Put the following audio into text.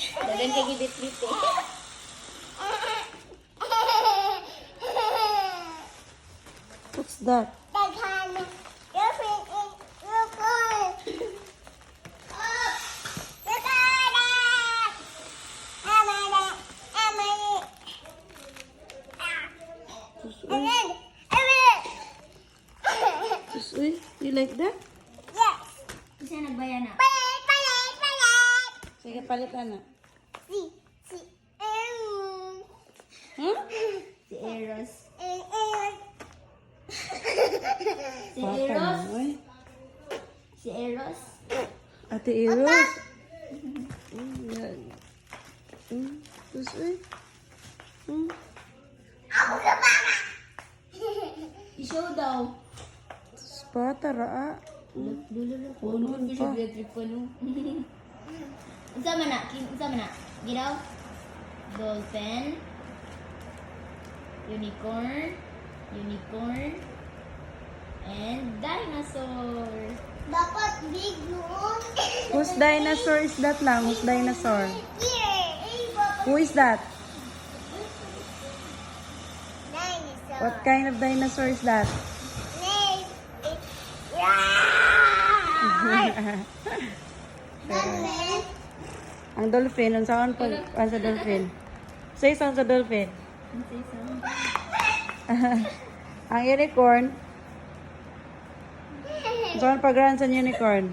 Dagan kay gibit-bit eh. What's that? Uy, you like that? Kasi nagbayan na. Sige, palitan na. Hmm? Si Eros. Si Papa Eros. mo, eh. Si Eros. Ate Eros. Yan. Tapos, uy. I-show daw. Bata, raa. Dulo. Puno Puno pa. pa. Trip pa no. Unsa man na? Unsa man na? Ginaw? Dolphin. Unicorn. And dinosaur. Dapat big noon. Whose dinosaur is that lang? Whose dinosaur? Who is that? Dinosaur. What kind of dinosaur is that? Name is Dolphin. Ang dolphin, ang saan pag sa dolphin? Say saan sa dolphin. Ang unicorn, ang saan pag sa unicorn?